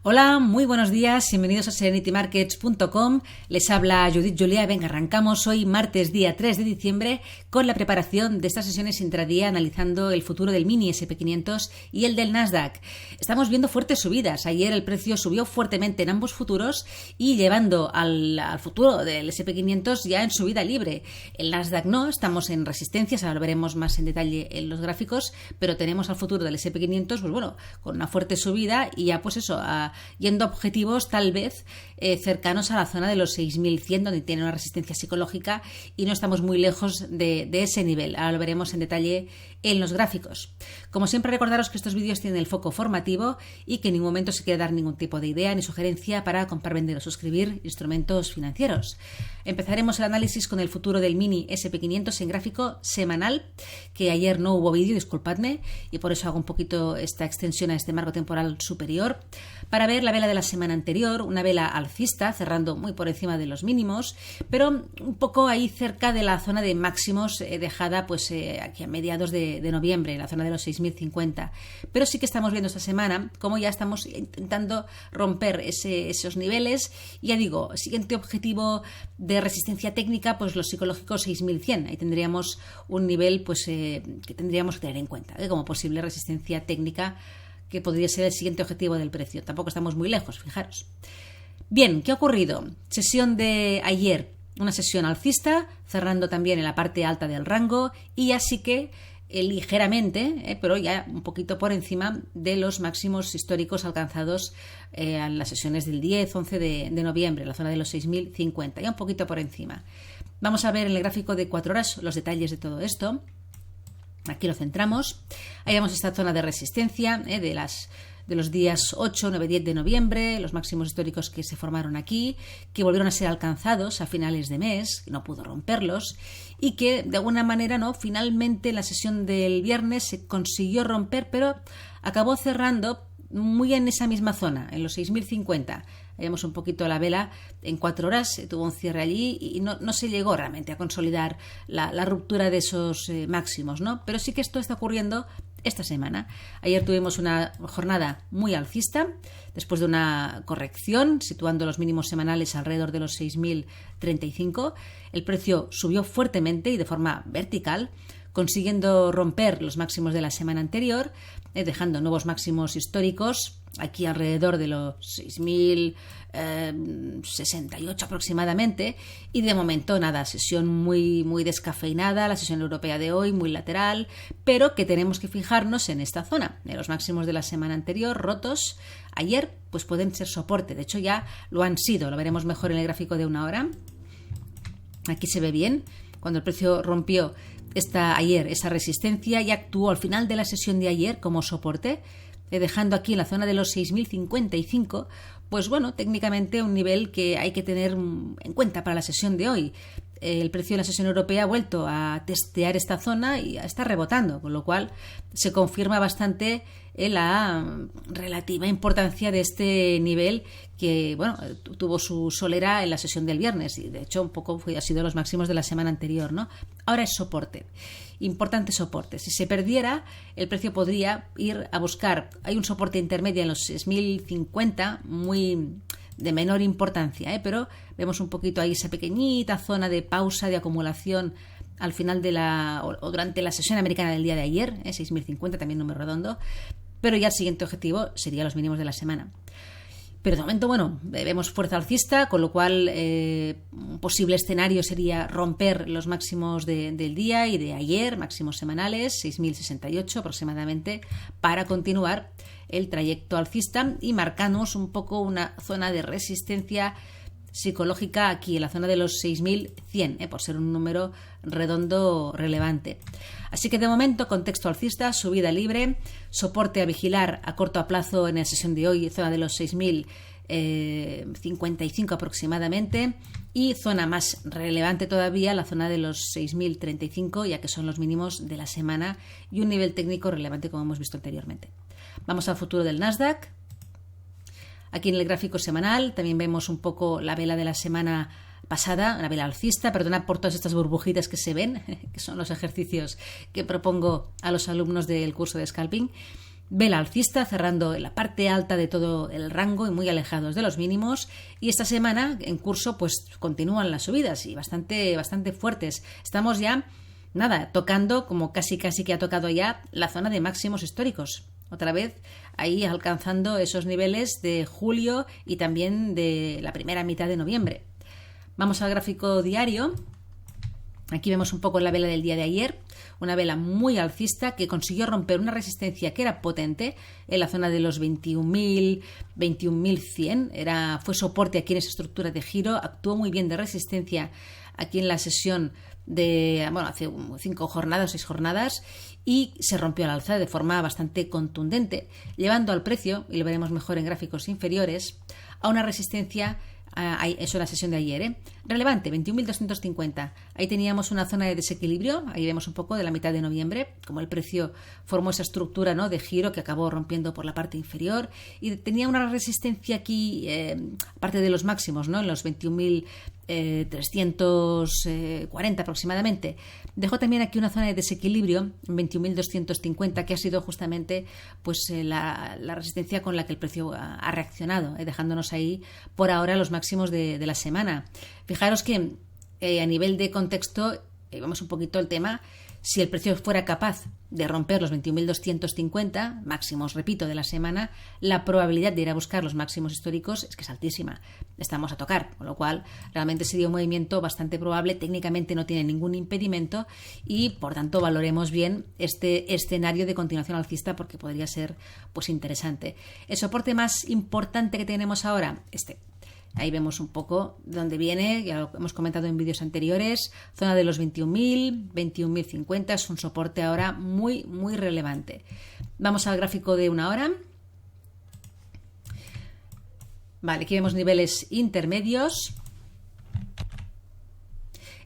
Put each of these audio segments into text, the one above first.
Hola, muy buenos días, bienvenidos a serenitymarkets.com. Les habla Judith Juliá. Venga, arrancamos hoy martes día 3 de diciembre con la preparación de estas sesiones intradía analizando el futuro del mini SP500 y el del Nasdaq. Estamos viendo fuertes subidas. Ayer el precio subió fuertemente en ambos futuros y llevando al futuro del SP500 ya en subida libre. El Nasdaq no, estamos en resistencias, ahora lo veremos más en detalle en los gráficos, pero tenemos al futuro del SP500, pues bueno, con una fuerte subida y ya pues eso, yendo a objetivos tal vez cercanos a la zona de los 6.100, donde tiene una resistencia psicológica y no estamos muy lejos de ese nivel. Ahora lo veremos en detalle en los gráficos. Como siempre, recordaros que estos vídeos tienen el foco formativo y que en ningún momento se quiere dar ningún tipo de idea ni sugerencia para comprar, vender o suscribir instrumentos financieros. Empezaremos el análisis con el futuro del mini SP500 en gráfico semanal, que ayer no hubo vídeo, disculpadme, y por eso hago un poquito esta extensión a este marco temporal superior, para ver la vela de la semana anterior, una vela alcista, cerrando muy por encima de los mínimos, pero un poco ahí cerca de la zona de máximos dejada pues aquí a mediados de noviembre, la zona de los 6.050. Pero sí que estamos viendo esta semana como ya estamos intentando romper esos niveles. Ya digo, siguiente objetivo de resistencia técnica, pues los psicológicos 6.100. Ahí tendríamos un nivel pues que tendríamos que tener en cuenta como posible resistencia técnica, que podría ser el siguiente objetivo del precio. Tampoco estamos muy lejos, fijaros. Bien, ¿qué ha ocurrido? Sesión de ayer, una sesión alcista, cerrando también en la parte alta del rango y así que ligeramente, pero ya un poquito por encima de los máximos históricos alcanzados en las sesiones del 10-11 de noviembre, la zona de los 6.050, ya un poquito por encima. Vamos a ver en el gráfico de 4 horas los detalles de todo esto. Aquí lo centramos. Ahí vemos esta zona de resistencia de los días 8, 9, 10 de noviembre, los máximos históricos que se formaron aquí, que volvieron a ser alcanzados a finales de mes, que no pudo romperlos, y que de alguna manera finalmente en la sesión del viernes se consiguió romper, pero acabó cerrando muy en esa misma zona, en los 6.050. Vemos un poquito la vela en 4 horas, tuvo un cierre allí y no se llegó realmente a consolidar la ruptura de esos máximos, ¿no? Pero sí que esto está ocurriendo esta semana. Ayer tuvimos una jornada muy alcista, después de una corrección, situando los mínimos semanales alrededor de los 6.035. El precio subió fuertemente y de forma vertical, consiguiendo romper los máximos de la semana anterior, dejando nuevos máximos históricos aquí alrededor de los 6.068 aproximadamente, y de momento nada, sesión muy, muy descafeinada, la sesión europea de hoy muy lateral, pero que tenemos que fijarnos en esta zona, de los máximos de la semana anterior rotos ayer, pues pueden ser soporte, de hecho ya lo han sido, lo veremos mejor en el gráfico de 1 hora. Aquí se ve bien, cuando el precio rompió ayer esa resistencia y actuó al final de la sesión de ayer como soporte, dejando aquí en la zona de los 6.055, pues bueno, técnicamente un nivel que hay que tener en cuenta para la sesión de hoy. El precio de la sesión europea ha vuelto a testear esta zona y está rebotando, con lo cual se confirma bastante la relativa importancia de este nivel que bueno, tuvo su solera en la sesión del viernes y de hecho un poco ha sido los máximos de la semana anterior, ¿no? Ahora es soporte, importante soporte. Si se perdiera, el precio podría ir a buscar, hay un soporte intermedio en los 6.050 muy de menor importancia, pero vemos un poquito ahí esa pequeñita zona de pausa, de acumulación al final de o durante la sesión americana del día de ayer, 6.050, también número redondo, pero ya el siguiente objetivo sería los mínimos de la semana. Pero de momento, bueno, vemos fuerza alcista, con lo cual un posible escenario sería romper los máximos del día y de ayer, máximos semanales, 6.068 aproximadamente, para continuar el trayecto alcista y marcarnos un poco una zona de resistencia psicológica aquí en la zona de los 6.100, por ser un número redondo relevante. Así que de momento contexto alcista, subida libre, soporte a vigilar a corto plazo en la sesión de hoy, zona de los 6.055 aproximadamente, y zona más relevante todavía la zona de los 6.035, ya que son los mínimos de la semana y un nivel técnico relevante como hemos visto anteriormente. Vamos al futuro del Nasdaq. Aquí en el gráfico semanal también vemos un poco la vela de la semana pasada, una vela alcista, perdona por todas estas burbujitas que se ven, que son los ejercicios que propongo a los alumnos del curso de scalping. Vela alcista cerrando en la parte alta de todo el rango y muy alejados de los mínimos, y esta semana en curso pues continúan las subidas y bastante fuertes. Estamos ya tocando, como casi que ha tocado ya, la zona de máximos históricos. Otra vez ahí alcanzando esos niveles de julio y también de la primera mitad de noviembre. Vamos al gráfico diario. Aquí vemos un poco la vela del día de ayer, una vela muy alcista que consiguió romper una resistencia que era potente en la zona de los 21.000, 21.100. Fue soporte aquí en esa estructura de giro, actuó muy bien de resistencia aquí en la sesión hace 5 jornadas, 6 jornadas, y se rompió al alza de forma bastante contundente, llevando al precio, y lo veremos mejor en gráficos inferiores, a una resistencia. Eso en la sesión de ayer, relevante, 21.250. Ahí teníamos una zona de desequilibrio, ahí vemos un poco de la mitad de noviembre, como el precio formó esa estructura, ¿no?, de giro que acabó rompiendo por la parte inferior, y tenía una resistencia aquí, aparte de los máximos, ¿no?, en los 21.340 aproximadamente. Dejó también aquí una zona de desequilibrio en 21.250, que ha sido justamente pues la resistencia con la que el precio ha reaccionado, dejándonos ahí por ahora los máximos de la semana. Fijaros que a nivel de contexto, vemos un poquito el tema. Si el precio fuera capaz de romper los 21.250 máximos, repito, de la semana, la probabilidad de ir a buscar los máximos históricos es que es altísima. Estamos a tocar, con lo cual realmente sería un movimiento bastante probable. Técnicamente no tiene ningún impedimento y, por tanto, valoremos bien este escenario de continuación alcista porque podría ser pues interesante. El soporte más importante que tenemos ahora, ahí vemos un poco de dónde viene, ya lo hemos comentado en vídeos anteriores, zona de los 21.000, 21.050, es un soporte ahora muy relevante. Vamos al gráfico de una hora. Vale, aquí vemos niveles intermedios.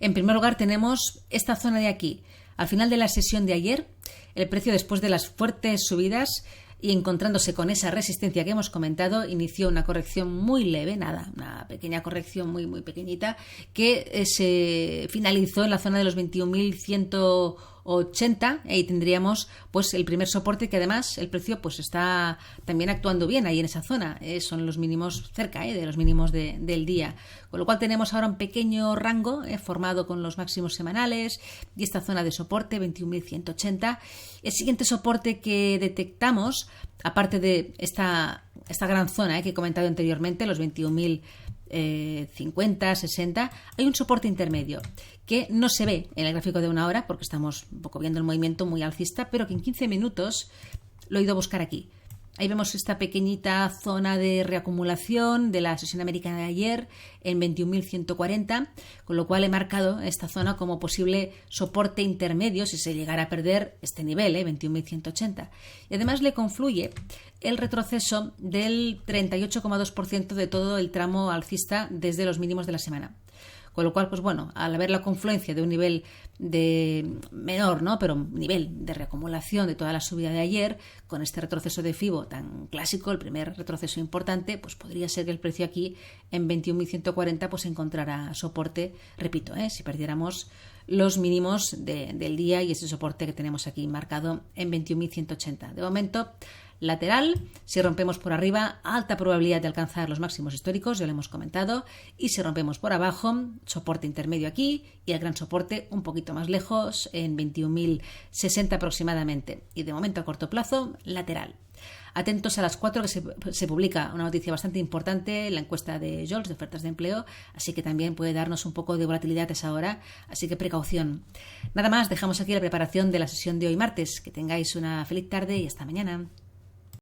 En primer lugar tenemos esta zona de aquí. Al final de la sesión de ayer, el precio, después de las fuertes subidas y encontrándose con esa resistencia que hemos comentado, inició una corrección muy leve, una pequeña corrección muy pequeñita, que se finalizó en la zona de los 21.180. Ahí tendríamos pues el primer soporte, que además el precio pues está también actuando bien ahí en esa zona. Son los mínimos cerca de los mínimos del día, con lo cual tenemos ahora un pequeño rango formado con los máximos semanales y esta zona de soporte 21.180. El siguiente soporte que detectamos, aparte de esta gran zona que he comentado anteriormente, los 21.050, 60, hay un soporte intermedio que no se ve en el gráfico de una hora porque estamos un poco viendo el movimiento muy alcista, pero que en 15 minutos lo he ido a buscar aquí. Ahí vemos esta pequeñita zona de reacumulación de la sesión americana de ayer en 21.140, con lo cual he marcado esta zona como posible soporte intermedio si se llegara a perder este nivel, 21.180. Y además le confluye el retroceso del 38,2% de todo el tramo alcista desde los mínimos de la semana. Con lo cual, pues bueno, al haber la confluencia de un nivel de menor, ¿no?, pero un nivel de reacumulación de toda la subida de ayer, con este retroceso de FIBO tan clásico, el primer retroceso importante, pues podría ser que el precio aquí en 21.140 pues encontrara soporte, repito, si perdiéramos los mínimos del día y ese soporte que tenemos aquí marcado en 21.180. De momento, lateral, si rompemos por arriba, alta probabilidad de alcanzar los máximos históricos, ya lo hemos comentado, y si rompemos por abajo, soporte intermedio aquí y el gran soporte un poquito más lejos en 21.060 aproximadamente, y de momento a corto plazo, lateral. Atentos a las 4 que se publica una noticia bastante importante, la encuesta de JOLTS de ofertas de empleo, así que también puede darnos un poco de volatilidad a esa hora, así que precaución. Nada más, dejamos aquí la preparación de la sesión de hoy martes. Que tengáis una feliz tarde y hasta mañana.